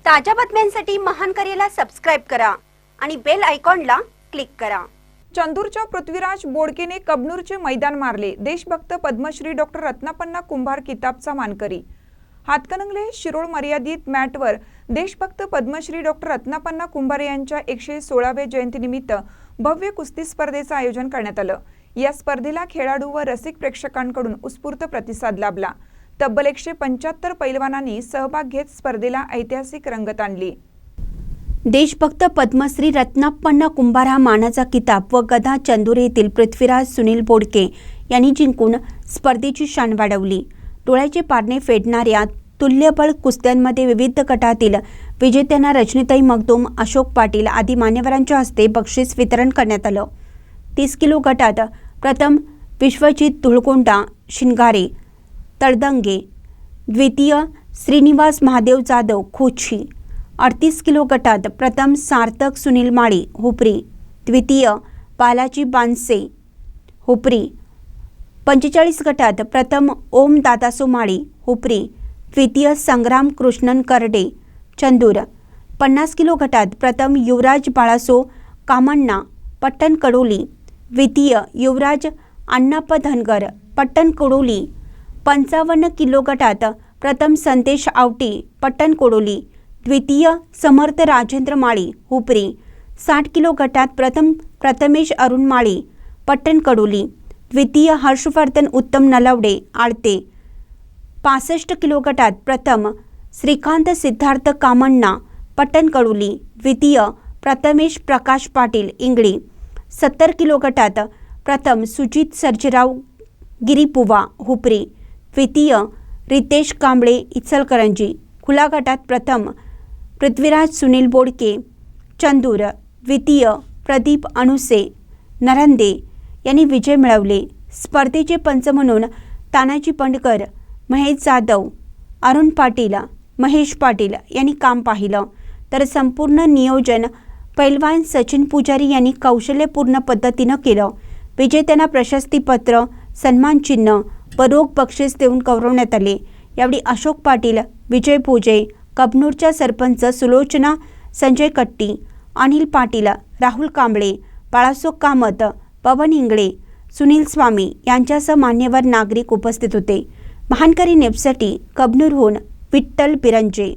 ताज्या बातम्यांसाठी महान करेला सबस्क्राइब करा आणि बेल आयकॉनला क्लिक करा। चंदूरच्या पृथ्वीराज बोडकेने कबनूरचे मैदान मारले। देशभक्त पद्मश्री डॉक्टर रत्नापन्ना कुंभार किताबचा मानकरी। हातकणंगले शिरोळ मर्यादित मॅटवर देशभक्त पद्मश्री डॉक्टर रत्नापन्ना कुंभार यांच्या 116व्या जयंतीनिमित्त भव्य कुस्ती स्पर्धेचे आयोजन करण्यात आलं। या स्पर्धेला खेळाडू व रसिक प्रेक्षकांकडून उत्स्फूर्त प्रतिसाद लाभला। तब्बल 175 पैलवानांनी सहभाग घेत स्पर्धेला ऐतिहासिक रंगत आणली। देशभक्त पद्मश्री रत्नापन्ना कुंभार हा मानाचा किताब व गदा चंदूर येथील पृथ्वीराज सुनील बोडके यांनी जिंकून स्पर्धेची शान वाढवली। डोळ्याचे पारणे फेडणाऱ्या तुल्यबळ कुस्त्यांमध्ये विविध गटातील विजेत्यांना रजनीताई मगदूम, अशोक पाटील आदी मान्यवरांच्या हस्ते बक्षीस वितरण करण्यात आलं। 30 किलो गटात प्रथम विश्वजित धुळकोंडा शिंगारे तळदंगे, द्वितीय श्रीनिवास महादेव जाधव खोची। 38 किलो गटात प्रथम सार्थक सुनील माळी हुपरी, द्वितीय बालाजी बानसे हुपरी। 45 गटात प्रथम ओम दादासो माळी हुपरी, द्वितीय संग्राम कृष्णन करडे चंदूर। 50 किलो गटात प्रथम युवराज बाळासो कामण्णा पट्टण कडोली, द्वितीय युवराज अण्णाप्पा धनगर पट्टण कडोली। 55 किलो गटात प्रथम संदेश आवटी पट्टण कोडोली, द्वितीय समर्थ राजेंद्र माळी हुपरी। 60 किलो गटात प्रथम प्रथमेश अरुण माळी पट्टण कडोली, द्वितीय हर्षवर्धन उत्तम नलवडे आळते। 65 किलो गटात प्रथम श्रीकांत सिद्धार्थ कामण्णा पट्टण कडोली, द्वितीय प्रथमेश प्रकाश पाटील इंगळी। 70 किलो गटात प्रथम सुजित सर्जेराव गिरीपुवा हुपरी, द्वितीय रितेश कांबळे इचलकरंजी। खुला गटात प्रथम पृथ्वीराज सुनील बोडके चंदूर, द्वितीय प्रदीप अनुसे नरंदे यांनी विजय मिळवले। स्पर्धेचे पंच म्हणून तानाजी पंडकर, महेश जाधव, अरुण पाटील, महेश पाटील यांनी काम पाहिलं, तर संपूर्ण नियोजन पैलवान सचिन पुजारी यांनी कौशल्यपूर्ण पद्धतीनं केलं। विजेत्यांना प्रशस्तीपत्र, सन्मान चिन्ह व रोख बक्षीस देऊन गौरवण्यात आले। यावेळी अशोक पाटील, विजय भोजे, कबनूरच्या सरपंच सुलोचना संजय कट्टी, अनिल पाटील, राहुल कांबळे, बाळासो कामत, पवन इंगळे, सुनील स्वामी यांच्यासह मान्यवर नागरिक उपस्थित होते। महानकरी न्यूजसाठी कबनूरहून विठ्ठल बिरंजे।